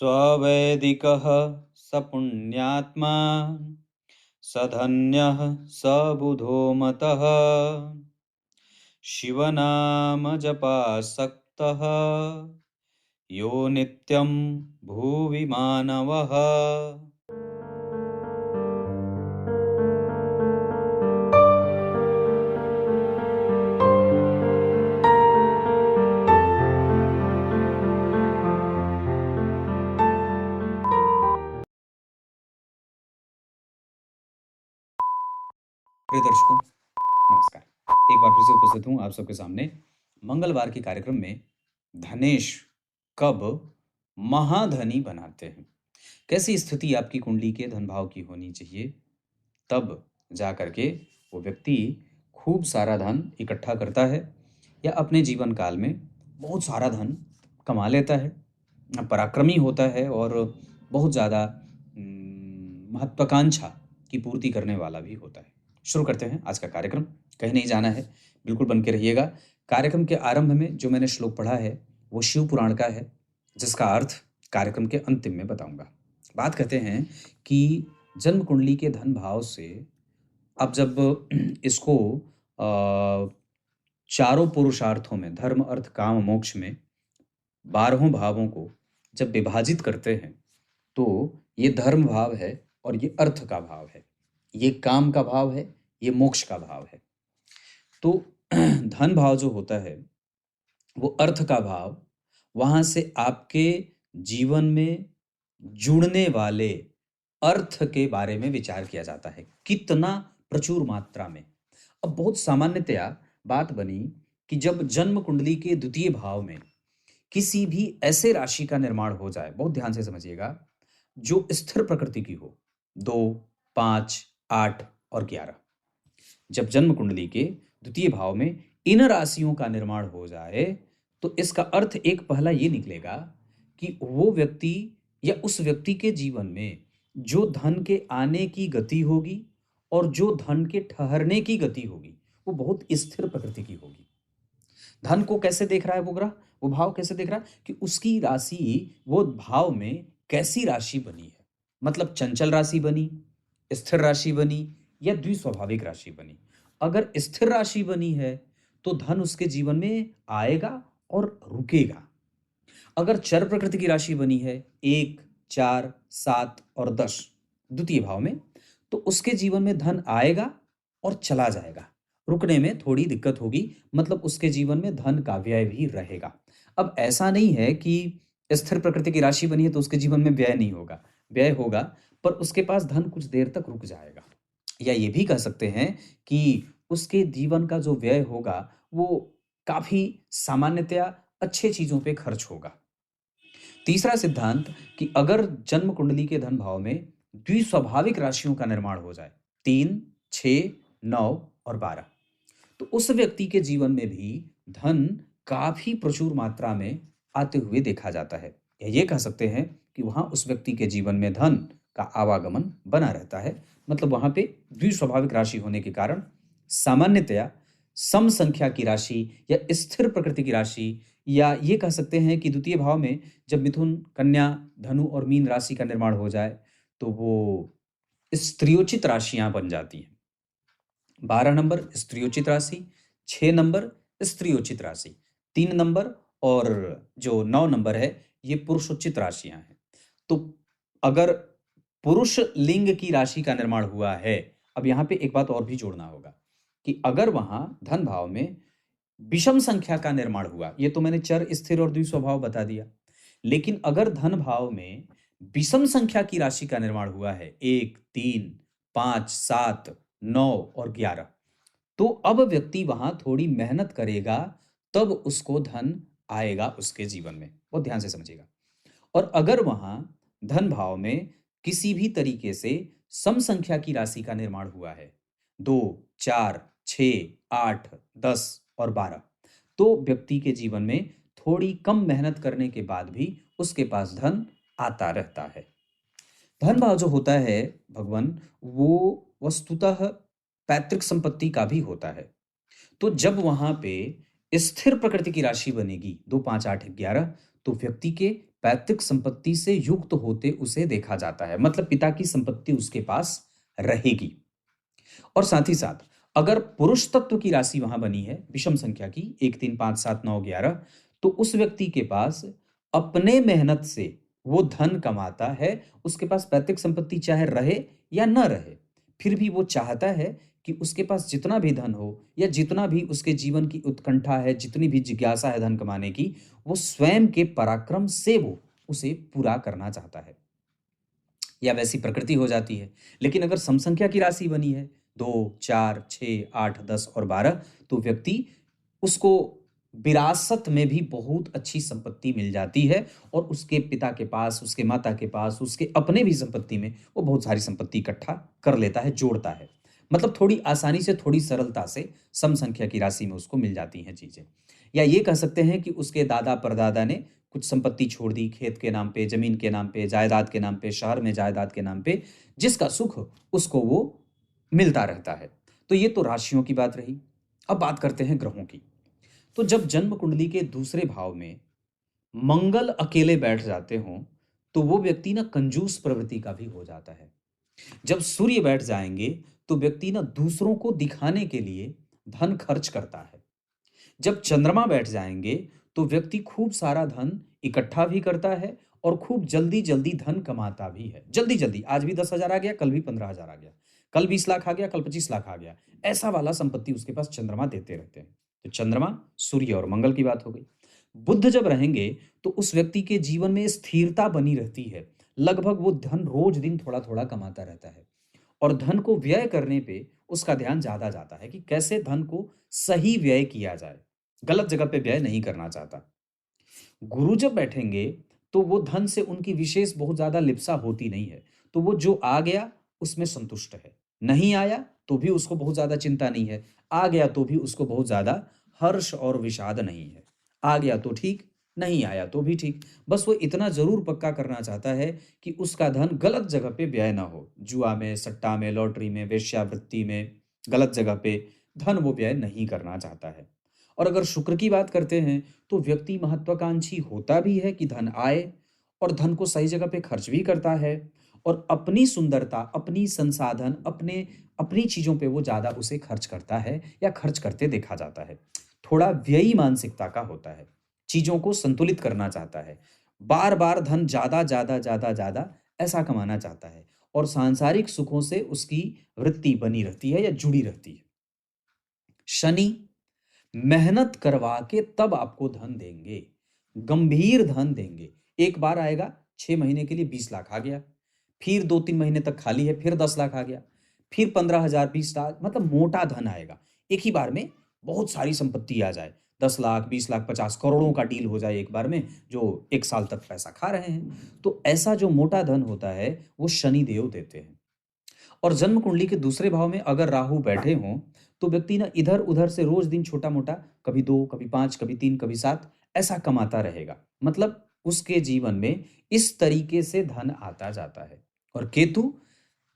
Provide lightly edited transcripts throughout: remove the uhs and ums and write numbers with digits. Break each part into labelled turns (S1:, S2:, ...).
S1: स्ववैदिकः स पुण्यात्मा स धन्यः स बुधो मतः शिवनामजपासक्तः यो नित्यं भुवि मानवः। प्रिय दर्शकों, नमस्कार। एक बार फिर से उपस्थित हूँ आप सबके सामने मंगलवार के कार्यक्रम में। धनेश कब महाधनी बनाते हैं, कैसी स्थिति आपकी कुंडली के धन भाव की होनी चाहिए, तब जा करके वो व्यक्ति खूब सारा धन इकट्ठा करता है या अपने जीवन काल में बहुत सारा धन कमा लेता है, पराक्रमी होता है और बहुत ज़्यादा महत्वाकांक्षा की पूर्ति करने वाला भी होता है। शुरू करते हैं आज का कार्यक्रम। कहीं नहीं जाना है, बिल्कुल बन के रहिएगा। कार्यक्रम के आरंभ में जो मैंने श्लोक पढ़ा है वो शिव पुराण का है, जिसका अर्थ कार्यक्रम के अंतिम में बताऊंगा। बात कहते हैं कि जन्म कुंडली के धन भाव से अब जब इसको चारों पुरुषार्थों में, धर्म अर्थ काम मोक्ष में 12 भावों को जब विभाजित करते हैं तो ये धर्म भाव है और ये अर्थ का भाव है, ये काम का भाव है, ये मोक्ष का भाव है। तो धन भाव जो होता है वो अर्थ का भाव, वहां से आपके जीवन में जुड़ने वाले अर्थ के बारे में विचार किया जाता है, कितना प्रचुर मात्रा में। अब बहुत सामान्यतया बात बनी कि जब जन्म कुंडली के द्वितीय भाव में किसी भी ऐसे राशि का निर्माण हो जाए, बहुत ध्यान से समझिएगा, जो स्थिर प्रकृति की हो, 2, 5, 8 और 11। जब जन्म कुंडली के द्वितीय भाव में इन राशियों का निर्माण हो जाए तो इसका अर्थ एक पहला ये निकलेगा कि वो व्यक्ति या उस व्यक्ति के जीवन में जो धन के आने की गति होगी और जो धन के ठहरने की गति होगी वो बहुत स्थिर प्रकृति की होगी। धन को कैसे देख रहा है वो ग्रह, वो भाव कैसे देख रहा है कि उसकी राशि वो भाव में कैसी राशि बनी है, मतलब चंचल राशि बनी, स्थिर राशि बनी या द्विस्वाभाविक राशि बनी। अगर स्थिर राशि बनी है तो धन उसके जीवन में आएगा और रुकेगा। अगर चर प्रकृति की राशि बनी है 1, 4, 7 और 10 द्वितीय भाव में, तो उसके जीवन में धन आएगा और चला जाएगा, रुकने में थोड़ी दिक्कत होगी, मतलब उसके जीवन में धन का व्यय भी रहेगा। अब ऐसा नहीं है कि स्थिर प्रकृति की राशि बनी है तो उसके जीवन में व्यय नहीं होगा, व्यय होगा, पर उसके पास धन कुछ देर तक रुक जाएगा। या ये भी कह सकते हैं कि उसके जीवन का जो व्यय होगा वो काफी सामान्यतया अच्छे चीजों पे खर्च होगा। तीसरा सिद्धांत कि अगर जन्म कुंडली के धन भाव में द्विस्वाभाविक राशियों का निर्माण हो जाए, 3, 6, 9 और 12, तो उस व्यक्ति के जीवन में भी धन काफी प्रचुर मात्रा में आते हुए देखा जाता है। या ये कह सकते हैं कि वहां उस व्यक्ति के जीवन में धन का आवागमन बना रहता है, मतलब वहां पे द्विस्वाभाविक राशि होने के कारण सामान्यतया सम संख्या की राशि या स्थिर प्रकृति की राशि, या ये कह सकते हैं कि द्वितीय भाव में जब मिथुन, कन्या, धनु और मीन राशि का निर्माण हो जाए तो वो स्त्रियोचित राशियां बन जाती हैं। 12 नंबर स्त्रियोचित राशि, 6 नंबर स्त्रियोचित राशि, 3 नंबर और जो 9 नंबर है ये पुरुषोचित राशियां हैं। तो अगर पुरुष लिंग की राशि का निर्माण हुआ है, अब यहाँ पे एक बात और भी जोड़ना होगा कि अगर वहां धन भाव में विषम संख्या का निर्माण हुआ, ये तो मैंने चर, स्थिर और द्विस्वभाव बता दिया, लेकिन अगर धन भाव में विषम संख्या की राशि का निर्माण हुआ है 1, 3, 5, 7, 9 और 11, तो अब व्यक्ति वहां थोड़ी मेहनत करेगा तब उसको धन आएगा उसके जीवन में, बहुत ध्यान से समझिएगा। और अगर वहां धन भाव में किसी भी तरीके से सम संख्या की राशि का निर्माण हुआ है, 2, 4, 6, 8, 10 और 12, तो व्यक्ति के जीवन में थोड़ी कम मेहनत करने के बाद भी उसके पास धन आता रहता है। धन भाव जो होता है भगवान, वो वस्तुतः पैतृक संपत्ति का भी होता है। तो जब वहां पे स्थिर प्रकृति की राशि बनेगी 2, 5, 8, 11, तो व्यक्ति के पैतृक संपत्ति से युक्त होते उसे देखा जाता है, मतलब पिता की संपत्ति उसके पास रहेगी। और साथ ही साथ अगर पुरुष तत्व की राशि वहां बनी है विषम संख्या की 1 3 5 7 9 11, तो उस व्यक्ति के पास अपने मेहनत से वो धन कमाता है, उसके पास पैतृक संपत्ति चाहे रहे या न रहे, फिर भी वो चाहता है कि उसके पास जितना भी धन हो या जितना भी उसके जीवन की उत्कंठा है, जितनी भी जिज्ञासा है धन कमाने की, वो स्वयं के पराक्रम से वो उसे पूरा करना चाहता है, या वैसी प्रकृति हो जाती है। लेकिन अगर समसंख्या की राशि बनी है 2 4 6 8 10 और 12, तो व्यक्ति उसको विरासत में भी बहुत अच्छी संपत्ति मिल जाती है, और उसके पिता के पास, उसके माता के पास, उसके अपने भी संपत्ति में वो बहुत सारी संपत्ति इकट्ठा कर लेता है, जोड़ता है। मतलब थोड़ी आसानी से, थोड़ी सरलता से सम संख्या की राशि में उसको मिल जाती हैं चीजें। या ये कह सकते हैं कि उसके दादा परदादा ने कुछ संपत्ति छोड़ दी, खेत के नाम पे, जमीन के नाम पे, जायदाद के नाम पे, शहर में जायदाद के नाम पे, जिसका सुख उसको वो मिलता रहता है। तो ये तो राशियों की बात रही। अब बात करते हैं ग्रहों की। तो जब जन्म कुंडली के दूसरे भाव में मंगल अकेले बैठ जाते हों, तो वो व्यक्ति ना कंजूस प्रवृत्ति का भी हो जाता है। जब सूर्य बैठ जाएंगे, तो व्यक्ति ना दूसरों को दिखाने के लिए धन खर्च करता है। जब चंद्रमा बैठ जाएंगे, तो व्यक्ति खूब सारा धन इकट्ठा भी करता है और खूब जल्दी जल्दी धन कमाता भी है। जल्दी जल्दी, आज भी 10,000 आ गया, कल भी 15,000 आ गया, कल 20 लाख आ गया, कल 25 लाख आ गया, ऐसा वाला संपत्ति उसके पास चंद्रमा देते रहते हैं। तो चंद्रमा, सूर्य और मंगल की बात हो गई। बुध जब रहेंगे, तो उस व्यक्ति के जीवन में स्थिरता बनी रहती है। लगभग वो धन रोज दिन थोड़ा थोड़ा कमाता रहता है, और धन को व्यय करने पे उसका ध्यान ज्यादा जाता है कि कैसे धन को सही व्यय किया जाए, गलत जगह पे व्यय नहीं करना चाहता। गुरु जब बैठेंगे, तो वो धन से उनकी विशेष बहुत ज्यादा लिप्सा होती नहीं है। तो वो जो आ गया उसमें संतुष्ट है, नहीं आया तो भी उसको बहुत ज्यादा चिंता नहीं है, आ गया तो भी उसको बहुत ज्यादा हर्ष और विषाद नहीं है। आ गया तो ठीक, नहीं आया तो भी ठीक, बस वो इतना जरूर पक्का करना चाहता है कि उसका धन गलत जगह पे व्यय ना हो। जुआ में, सट्टा में, लॉटरी में, वेश्यावृत्ति में, गलत जगह पे धन वो व्यय नहीं करना चाहता है। और अगर शुक्र की बात करते हैं, तो व्यक्ति महत्वाकांक्षी होता भी है कि धन आए, और धन को सही जगह पे खर्च भी करता है, और अपनी सुंदरता, अपनी संसाधन, अपने अपनी चीजों पे वो ज्यादा उसे खर्च करता है या खर्च करते देखा जाता है। थोड़ा व्ययी मानसिकता का होता है, चीजों को संतुलित करना चाहता है, बार बार धन ज्यादा ज्यादा ज्यादा ज्यादा ऐसा कमाना चाहता है, और सांसारिक सुखों से उसकी वृत्ति बनी रहती है या जुड़ी रहती है। शनि मेहनत करवा के तब आपको धन देंगे, गंभीर धन देंगे। एक बार आएगा, 6 महीने के लिए 20 लाख आ गया, फिर 2 3 महीने तक खाली है, फिर 10 लाख आ गया, फिर 15,000, 20 लाख, मतलब मोटा धन आएगा। एक ही बार में बहुत सारी संपत्ति आ जाए, 10 लाख, 20 लाख, 50 करोड़ों का डील हो जाए एक बार में, जो 1 साल तक पैसा खा रहे हैं। तो ऐसा जो मोटा धन होता है वो शनि देव देते हैं। और जन्म कुंडली के दूसरे भाव में अगर राहु बैठे हों, तो व्यक्ति ना इधर उधर से रोज दिन छोटा मोटा, कभी 2, कभी 5, कभी 3, कभी 7 ऐसा कमाता रहेगा। मतलब उसके जीवन में इस तरीके से धन आता जाता है। और केतु,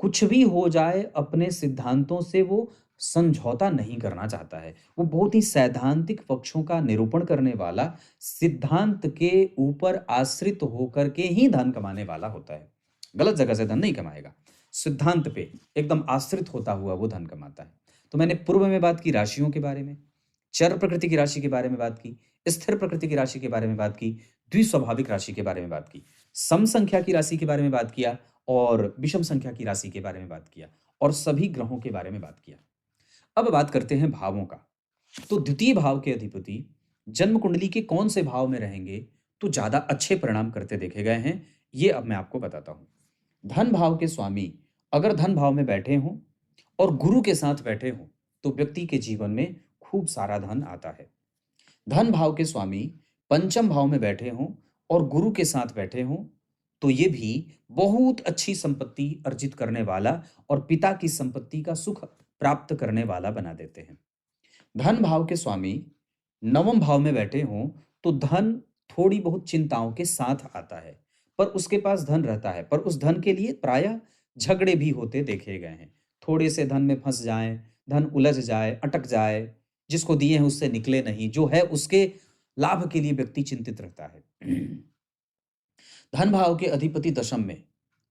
S1: कुछ भी हो जाए अपने सिद्धांतों से वो समझौता नहीं करना चाहता है। वो बहुत ही सैद्धांतिक पक्षों का निरूपण करने वाला, सिद्धांत के ऊपर आश्रित होकर के ही धन कमाने वाला होता है। गलत जगह से धन नहीं कमाएगा, सिद्धांत पे एकदम आश्रित होता हुआ वो धन कमाता है। तो मैंने पूर्व में बात की राशियों के बारे में, चर प्रकृति की राशि के बारे में बात की, स्थिर प्रकृति की राशि के बारे में बात की, द्विस्वाभाविक राशि के बारे में बात की, सम संख्या की राशि के बारे में बात किया, और विषम संख्या की राशि के बारे में बात किया, और सभी ग्रहों के बारे में बात किया। अब बात करते हैं भावों का। तो द्वितीय भाव के अधिपति जन्म कुंडली के कौन से भाव में रहेंगे तो ज्यादा अच्छे परिणाम करते देखे गए हैं, ये अब मैं आपको बताता हूं। धन भाव के स्वामी अगर धन भाव में बैठे हों और गुरु के साथ बैठे हों, तो व्यक्ति के जीवन में खूब सारा धन आता है। धन भाव के स्वामी पंचम भाव में बैठे हों और गुरु के साथ बैठे हों, तो ये भी बहुत अच्छी संपत्ति अर्जित करने वाला और पिता की संपत्ति का सुख प्राप्त करने वाला बना देते हैं। धन भाव के स्वामी नवम भाव में बैठे हों, तो धन थोड़ी बहुत चिंताओं के साथ आता है, पर उसके पास धन रहता है, पर उस धन के लिए प्रायः झगड़े भी होते देखे गए हैं। थोड़े से धन में फंस जाएं, धन उलझ जाए, अटक जाए, जिसको दिए हैं उससे निकले नहीं, जो है उसके लाभ के लिए व्यक्ति चिंतित रहता है। धन भाव के अधिपति दशम में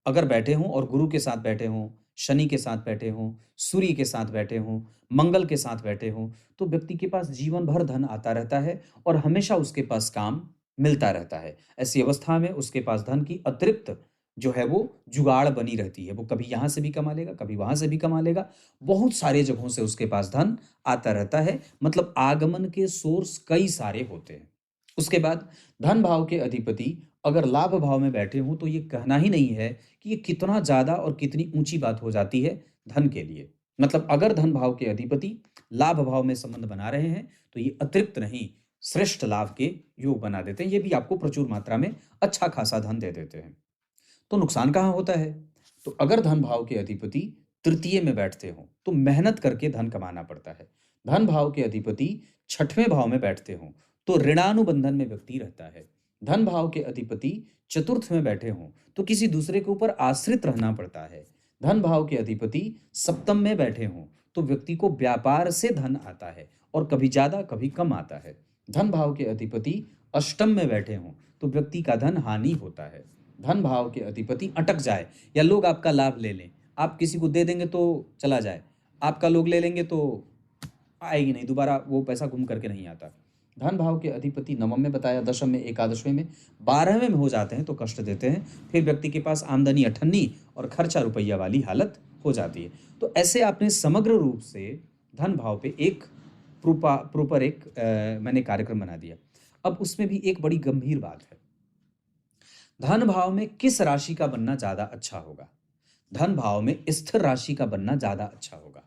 S1: अगर बैठे हों और गुरु के साथ बैठे हों, शनि के साथ बैठे हों, सूर्य के साथ बैठे हों, मंगल के साथ बैठे हों, तो व्यक्ति के पास जीवन भर धन आता रहता है और हमेशा उसके पास काम मिलता रहता है। ऐसी अवस्था में उसके पास धन की अतिरिक्त जो है वो जुगाड़ बनी रहती है। वो कभी यहाँ से भी कमा लेगा, कभी वहाँ से भी कमा लेगा। बहुत सारे जगहों से उसके पास धन आता रहता है, मतलब आगमन के सोर्स कई सारे होते हैं। उसके बाद धन भाव के अधिपति अगर लाभ भाव में बैठे हों तो ये कहना ही नहीं है कि ये कितना ज़्यादा और कितनी ऊंची बात हो जाती है धन के लिए। मतलब अगर धन भाव के अधिपति लाभ भाव में संबंध बना रहे हैं तो ये अतिरिक्त नहीं, श्रेष्ठ लाभ के योग बना देते हैं। ये भी आपको प्रचुर मात्रा में अच्छा खासा धन दे देते हैं। तो नुकसान कहाँ होता है? तो अगर धन भाव के अधिपति तृतीय में बैठते हों तो मेहनत करके धन कमाना पड़ता है। धन भाव के अधिपति छठवें भाव में बैठते हों तो ऋणानुबंधन में व्यक्ति रहता है। धन भाव के अधिपति चतुर्थ में बैठे हों तो किसी दूसरे के ऊपर आश्रित रहना पड़ता है। धन भाव के अधिपति सप्तम में बैठे हों तो व्यक्ति को व्यापार से धन आता है और कभी ज्यादा कभी कम आता है। धन भाव के अधिपति अष्टम में बैठे हों तो व्यक्ति का धन हानि होता है। धन भाव के अधिपति अटक जाए या लोग आपका लाभ ले लें, आप किसी को दे देंगे तो चला जाए, आपका लोग ले लेंगे तो आएगी नहीं, दोबारा वो पैसा घूम करके नहीं आता। धन भाव के अधिपति नवम में बताया, दशम में, एकादशवें में, 12वें में हो जाते हैं तो कष्ट देते हैं। फिर व्यक्ति के पास आमदनी अठन्नी और खर्चा रुपया वाली हालत हो जाती है। तो ऐसे आपने समग्र रूप से धन भाव पे एक प्रॉपर एक मैंने कार्यक्रम बना दिया। अब उसमें भी एक बड़ी गंभीर बात है, धन भाव में किस राशि का बनना ज्यादा अच्छा होगा? धन भाव में स्थिर राशि का बनना ज्यादा अच्छा होगा।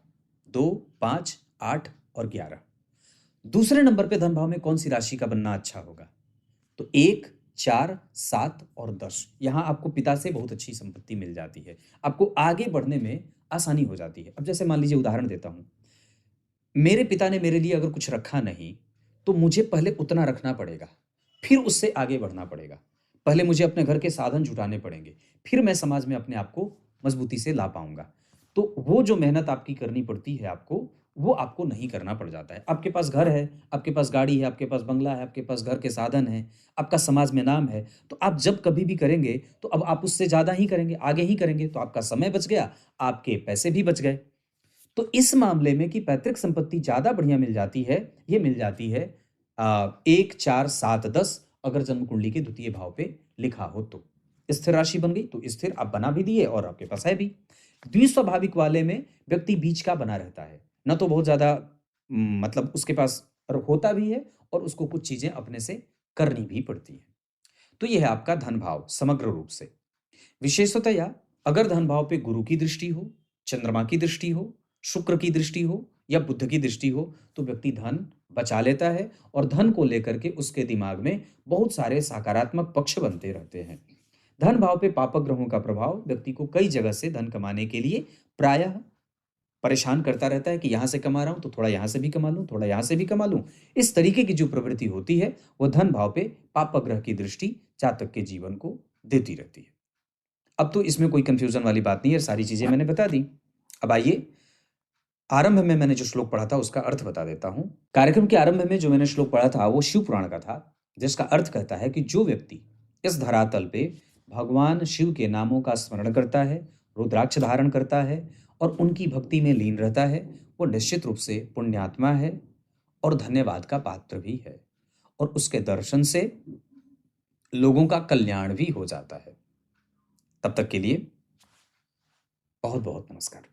S1: 2, 5, 8 और 11। दूसरे नंबर पे धन भाव में कौन सी राशि का बनना अच्छा होगा? तो 1, 4, 7 और 10। यहां आपको पिता से बहुत अच्छी संपत्ति मिल जाती है, आपको आगे बढ़ने में आसानी हो जाती है। अब जैसे मान लीजिए, उदाहरण देता हूं, मेरे पिता ने मेरे लिए अगर कुछ रखा नहीं तो मुझे पहले उतना रखना पड़ेगा, फिर उससे आगे बढ़ना पड़ेगा। पहले मुझे अपने घर के साधन जुटाने पड़ेंगे, फिर मैं समाज में अपने आप को मजबूती से ला पाऊंगा। तो वो जो मेहनत आपकी करनी पड़ती है आपको, वो आपको नहीं करना पड़ जाता है। आपके पास घर है, आपके पास गाड़ी है, आपके पास बंगला है, आपके पास घर के साधन है, आपका समाज में नाम है, तो आप जब कभी भी करेंगे तो अब आप उससे ज्यादा ही करेंगे, आगे ही करेंगे, तो आपका समय बच गया, आपके पैसे भी बच गए। तो इस मामले में कि पैतृक संपत्ति ज्यादा बढ़िया मिल जाती है, ये मिल जाती है 1, 4, 7, 10 अगर जन्म कुंडली के द्वितीय भाव पे लिखा हो तो। स्थिर राशि बन गई तो स्थिर आप बना भी दिए और आपके पास है भी। द्विस्वाभाविक वाले में व्यक्ति बीच का बना रहता है, न तो बहुत ज्यादा मतलब उसके पास होता भी है और उसको कुछ चीजें अपने से करनी भी पड़ती है। तो यह है आपका धन भाव समग्र रूप से। विशेषतया अगर धन भाव पे गुरु की दृष्टि हो, चंद्रमा की दृष्टि हो, शुक्र की दृष्टि हो या बुध की दृष्टि हो तो व्यक्ति धन बचा लेता है और धन को लेकर के उसके दिमाग में बहुत सारे सकारात्मक पक्ष बनते रहते हैं। धन भाव पे पापक ग्रहों का प्रभाव व्यक्ति को कई जगह से धन कमाने के लिए प्रायः परेशान करता रहता है कि यहां से कमा रहा हूं तो थोड़ा यहां से भी कमा लूं, थोड़ा यहां से भी कमा लूं। इस तरीके की जो प्रवृत्ति होती है वो धन भाव पे पापक ग्रह की दृष्टि जातक के जीवन को देती रहती है। अब तो इसमें कोई कंफ्यूजन वाली बात नहीं है, सारी चीजें मैंने बता दी। अब आइए, आरंभ में मैंने जो श्लोक पढ़ा था उसका अर्थ बता देता हूं। कार्यक्रम के आरंभ में जो मैंने श्लोक पढ़ा था वो शिव पुराण का था, जिसका अर्थ कहता है कि जो व्यक्ति इस धरातल पे भगवान शिव के नामों का स्मरण करता है, रुद्राक्ष धारण करता है और उनकी भक्ति में लीन रहता है, वो निश्चित रूप से पुण्यात्मा है और धन्यवाद का पात्र भी है, और उसके दर्शन से लोगों का कल्याण भी हो जाता है। तब तक के लिए बहुत बहुत नमस्कार।